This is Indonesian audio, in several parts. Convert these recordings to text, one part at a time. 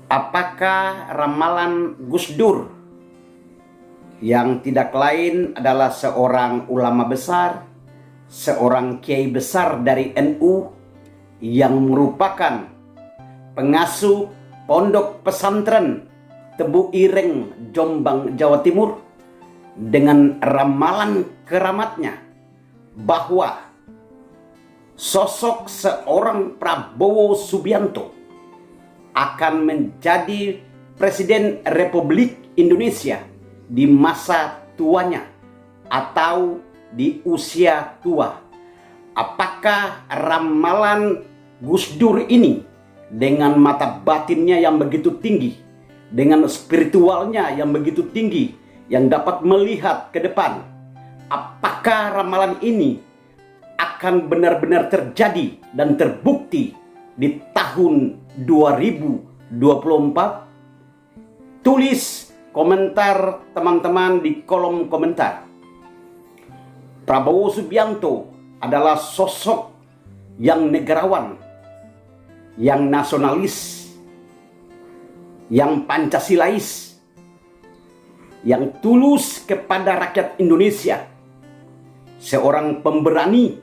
Apakah ramalan Gus Dur yang tidak lain adalah seorang ulama besar, seorang kiai besar dari NU yang merupakan pengasuh pondok pesantren Tebu Ireng, Jombang, Jawa Timur, dengan ramalan keramatnya bahwa sosok seorang Prabowo Subianto akan menjadi Presiden Republik Indonesia di masa tuanya atau di usia tua. Apakah ramalan Gus Dur ini dengan mata batinnya yang begitu tinggi, dengan spiritualnya yang begitu tinggi, yang dapat melihat ke depan, apakah ramalan ini akan benar-benar terjadi dan terbukti di tahun 2024? Tulis komentar teman-teman di kolom komentar. Prabowo Subianto adalah sosok yang negarawan, yang nasionalis, yang Pancasilais, yang tulus kepada rakyat Indonesia, seorang pemberani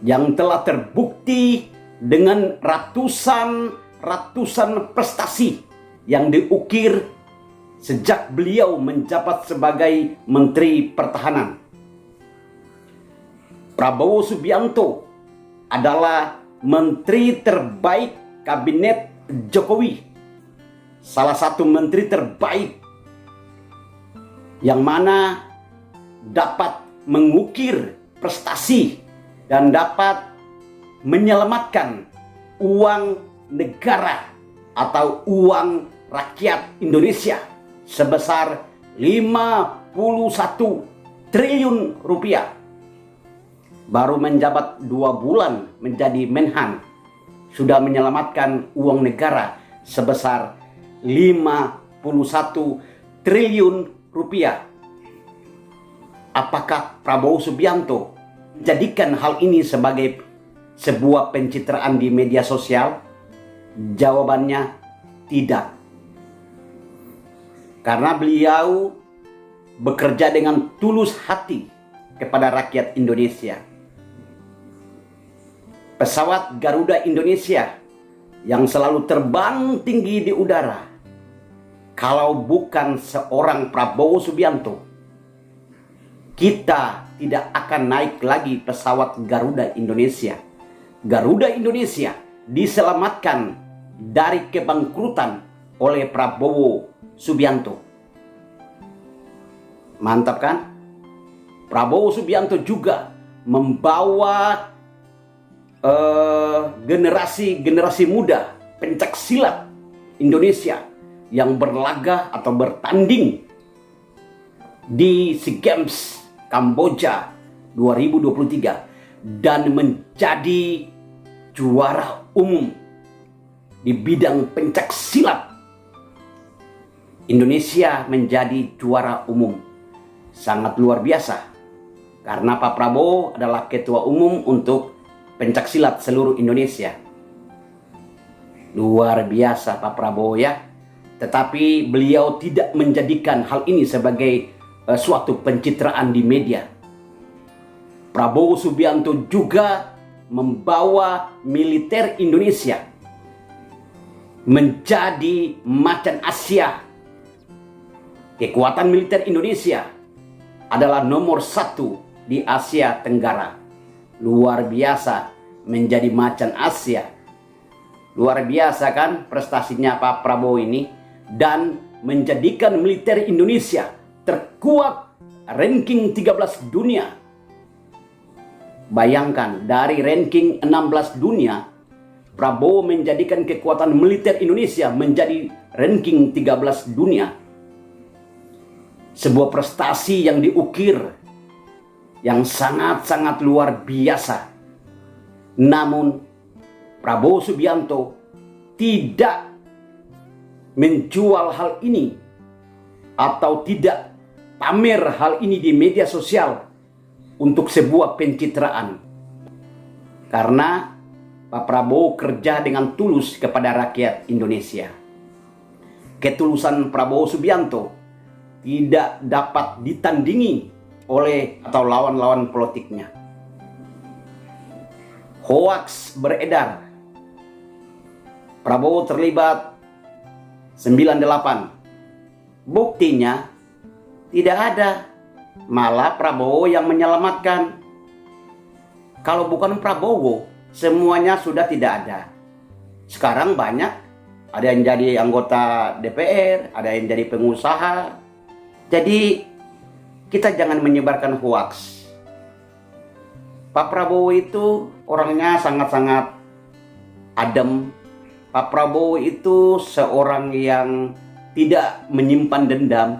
yang telah terbukti dengan ratusan prestasi yang diukir sejak beliau menjabat sebagai Menteri Pertahanan. Prabowo Subianto adalah menteri terbaik Kabinet Jokowi, salah satu menteri terbaik yang mana dapat mengukir prestasi dan dapat menyelamatkan uang negara atau uang rakyat Indonesia sebesar 51 triliun rupiah. Baru menjabat 2 bulan menjadi Menhan, sudah menyelamatkan uang negara sebesar 51 triliun rupiah. Apakah Prabowo Subianto jadikan hal ini sebagai sebuah pencitraan di media sosial? Jawabannya tidak. Karena beliau bekerja dengan tulus hati kepada rakyat Indonesia. Pesawat Garuda Indonesia yang selalu terbang tinggi di udara, kalau bukan seorang Prabowo Subianto, kita tidak akan naik lagi pesawat Garuda Indonesia. Garuda Indonesia diselamatkan dari kebangkrutan oleh Prabowo Subianto. Mantap kan? Prabowo Subianto juga membawa generasi muda pencak silat Indonesia yang berlaga atau bertanding di SEA Games Kamboja 2023 dan menjadi juara umum di bidang pencak silat. Indonesia menjadi juara umum. Sangat luar biasa. Karena Pak Prabowo adalah ketua umum untuk pencak silat seluruh Indonesia. Luar biasa Pak Prabowo ya. Tetapi beliau tidak menjadikan hal ini sebagai suatu pencitraan di media. Prabowo Subianto juga membawa militer Indonesia menjadi macan Asia. Kekuatan militer Indonesia adalah nomor 1 di Asia Tenggara. Luar biasa menjadi macan Asia. Luar biasa kan prestasinya Pak Prabowo ini, dan menjadikan militer Indonesia terkuat ranking 13 dunia. Bayangkan dari ranking 16 dunia, Prabowo menjadikan kekuatan militer Indonesia menjadi ranking 13 dunia. Sebuah prestasi yang diukir yang sangat-sangat luar biasa. Namun Prabowo Subianto tidak menjual hal ini atau tidak pamer hal ini di media sosial untuk sebuah pencitraan. Karena Pak Prabowo kerja dengan tulus kepada rakyat Indonesia. Ketulusan Prabowo Subianto tidak dapat ditandingi oleh atau lawan-lawan politiknya. Hoaks beredar. Prabowo terlibat 98. Buktinya tidak ada. Malah Prabowo yang menyelamatkan. Kalau bukan Prabowo, semuanya sudah tidak ada. Sekarang banyak, ada yang jadi anggota DPR, ada yang jadi pengusaha. Jadi kita jangan menyebarkan hoaks. Pak Prabowo itu orangnya sangat-sangat adem. Pak Prabowo itu seorang yang tidak menyimpan dendam.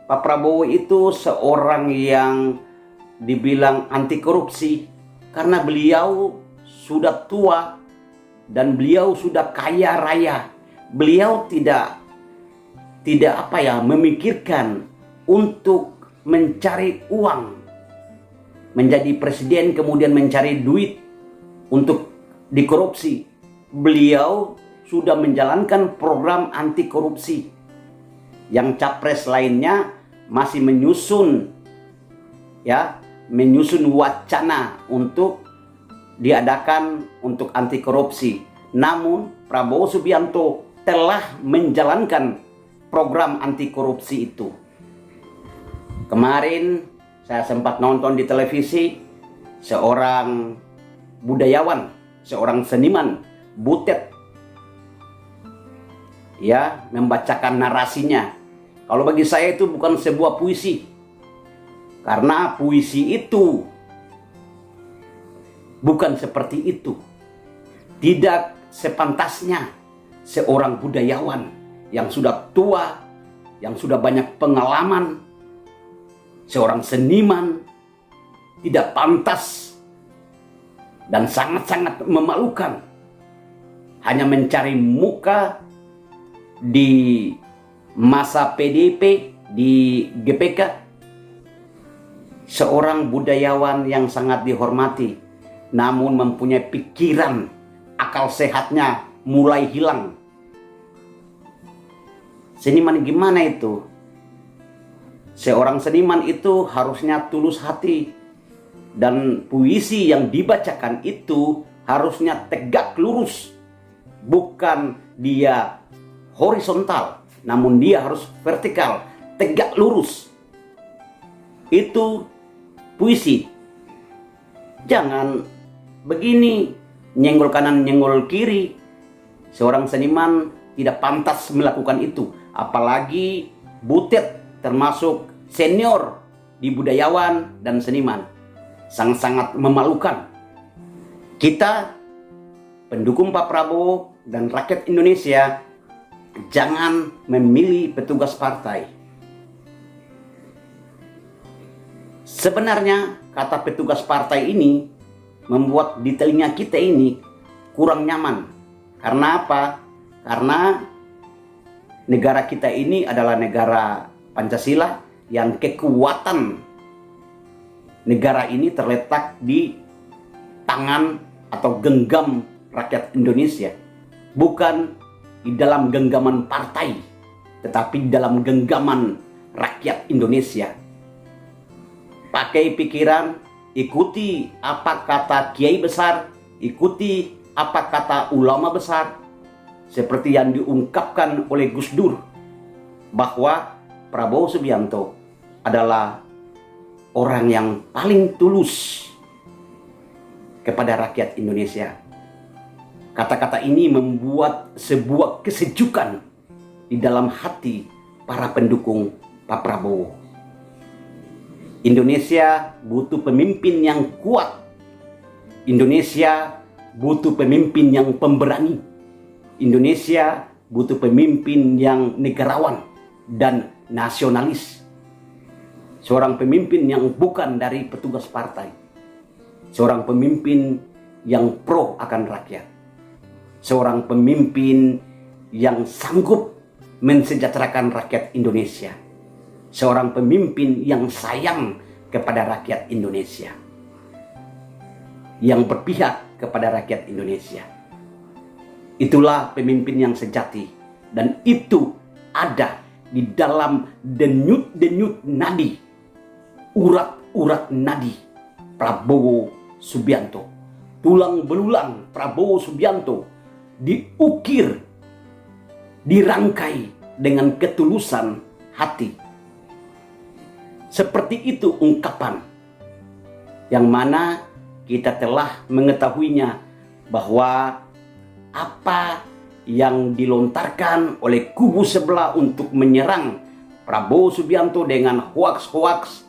Pak Prabowo itu seorang yang dibilang anti korupsi karena beliau sudah tua dan beliau sudah kaya raya. Beliau tidak memikirkan untuk mencari uang, menjadi presiden kemudian mencari duit untuk dikorupsi. Beliau sudah menjalankan program anti korupsi. Yang capres lainnya masih menyusun wacana untuk diadakan untuk anti korupsi. Namun Prabowo Subianto telah menjalankan program anti korupsi itu. Kemarin saya sempat nonton di televisi seorang budayawan, seorang seniman, Butet, membacakan narasinya. Kalau bagi saya itu bukan sebuah puisi, karena puisi itu bukan seperti itu. Tidak sepantasnya seorang budayawan yang sudah tua, yang sudah banyak pengalaman, seorang seniman, tidak pantas dan sangat-sangat memalukan hanya mencari muka di masa PDIP, di GPK. Seorang budayawan yang sangat dihormati, namun mempunyai pikiran, akal sehatnya mulai hilang. Seniman gimana itu? Seorang seniman itu harusnya tulus hati, dan puisi yang dibacakan itu harusnya tegak lurus, bukan dia horizontal, namun dia harus vertikal, tegak lurus. Itu puisi. Jangan begini, nyenggol kanan, nyenggol kiri. Seorang seniman tidak pantas melakukan itu. Apalagi Butet termasuk senior di budayawan dan seniman. Sangat-sangat memalukan. Kita, pendukung Pak Prabowo dan rakyat Indonesia, jangan memilih petugas partai. Sebenarnya kata petugas partai ini membuat di telinga kita ini kurang nyaman. Karena apa? Karena negara kita ini adalah negara Pancasila yang kekuatan negara ini terletak di tangan atau genggam rakyat Indonesia. Bukan di dalam genggaman partai, tetapi di dalam genggaman rakyat Indonesia. Pakai pikiran, ikuti apa kata kiai besar, ikuti apa kata ulama besar, seperti yang diungkapkan oleh Gus Dur, bahwa Prabowo Subianto adalah orang yang paling tulus kepada rakyat Indonesia. Kata-kata ini membuat sebuah kesejukan di dalam hati para pendukung Pak Prabowo. Indonesia butuh pemimpin yang kuat. Indonesia butuh pemimpin yang pemberani. Indonesia butuh pemimpin yang negarawan dan nasionalis. Seorang pemimpin yang bukan dari petugas partai. Seorang pemimpin yang pro akan rakyat. Seorang pemimpin yang sanggup mensejahterakan rakyat Indonesia. Seorang pemimpin yang sayang kepada rakyat Indonesia. Yang berpihak kepada rakyat Indonesia. Itulah pemimpin yang sejati, dan itu ada di dalam denyut-denyut nadi, urat-urat nadi Prabowo Subianto. Tulang belulang Prabowo Subianto diukir, dirangkai dengan ketulusan hati. Seperti itu ungkapan yang mana kita telah mengetahuinya, bahwa apa yang dilontarkan oleh kubu sebelah untuk menyerang Prabowo Subianto dengan hoaks-hoaks,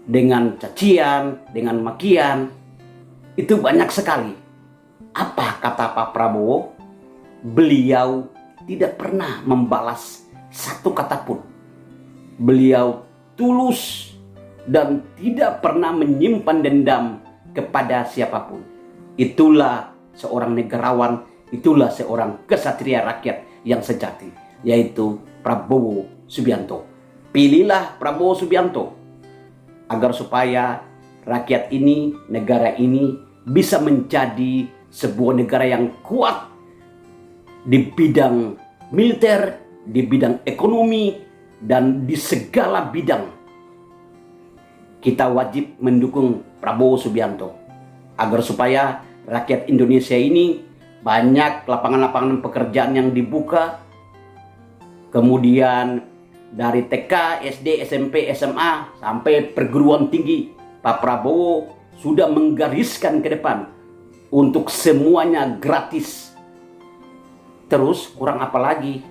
dengan cacian, dengan makian, itu banyak sekali. Apa kata Pak Prabowo? Beliau tidak pernah membalas satu kata pun. Beliau tulus dan tidak pernah menyimpan dendam kepada siapapun. Itulah seorang negarawan, itulah seorang kesatria rakyat yang sejati, yaitu Prabowo Subianto. Pilihlah Prabowo Subianto agar supaya rakyat ini, negara ini bisa menjadi sebuah negara yang kuat di bidang militer, di bidang ekonomi, dan di segala bidang. Kita wajib mendukung Prabowo Subianto agar supaya rakyat Indonesia ini banyak lapangan-lapangan pekerjaan yang dibuka. Kemudian dari TK, SD, SMP, SMA sampai perguruan tinggi, Pak Prabowo sudah menggariskan ke depan untuk semuanya gratis. Terus kurang apa lagi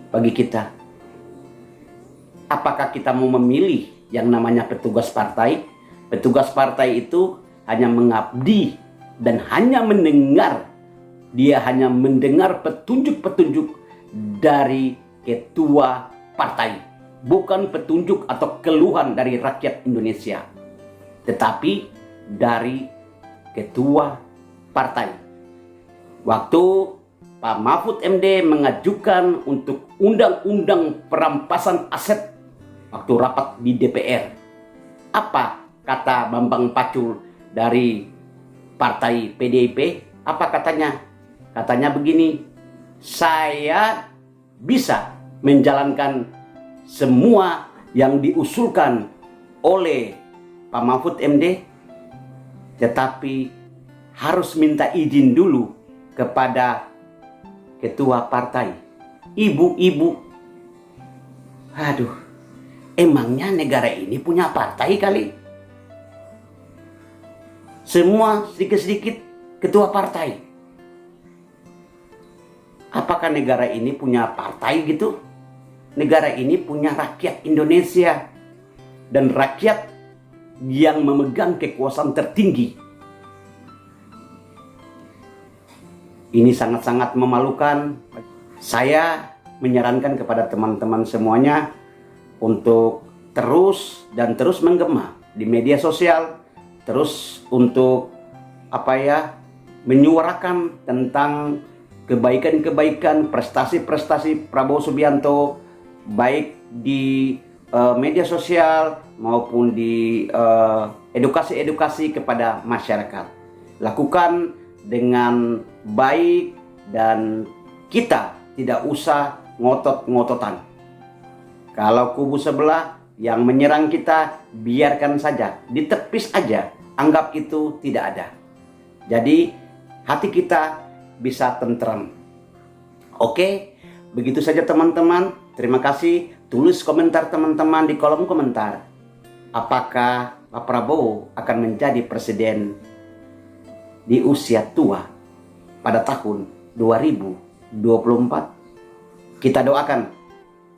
bagi kita? Apakah kita mau memilih yang namanya petugas partai? Petugas partai itu hanya mengabdi dan hanya mendengar. Dia hanya mendengar petunjuk-petunjuk dari ketua partai, bukan petunjuk atau keluhan dari rakyat Indonesia, tetapi dari ketua partai. Waktu Pak Mahfud MD mengajukan untuk undang-undang perampasan aset waktu rapat di DPR, apa kata Bambang Pacul dari partai PDIP? Apa katanya? Katanya begini, saya bisa menjalankan semua yang diusulkan oleh Pak Mahfud MD, tetapi harus minta izin dulu kepada ketua partai. Ibu-ibu, aduh, emangnya negara ini punya partai kali? Semua sedikit-sedikit ketua partai. Apakah negara ini punya partai gitu? Negara ini punya rakyat Indonesia, dan rakyat yang memegang kekuasaan tertinggi. Ini sangat-sangat memalukan. Saya menyarankan kepada teman-teman semuanya untuk terus menggema di media sosial, terus untuk menyuarakan tentang kebaikan-kebaikan, prestasi-prestasi Prabowo Subianto, baik di media sosial maupun di edukasi-edukasi kepada masyarakat. Lakukan dengan baik dan kita tidak usah ngotot-ngototan. Kalau kubu sebelah yang menyerang kita, biarkan saja, ditepis aja, anggap itu tidak ada. Jadi hati kita bisa tentram. Oke, begitu saja teman-teman. Terima kasih. Tulis komentar teman-teman di kolom komentar. Apakah Pak Prabowo akan menjadi presiden di usia tua pada tahun 2024? Kita doakan.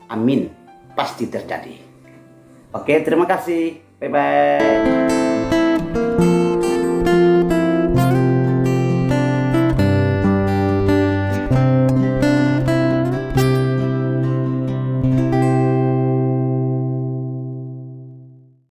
Amin. Pasti terjadi. Oke, terima kasih. Bye-bye.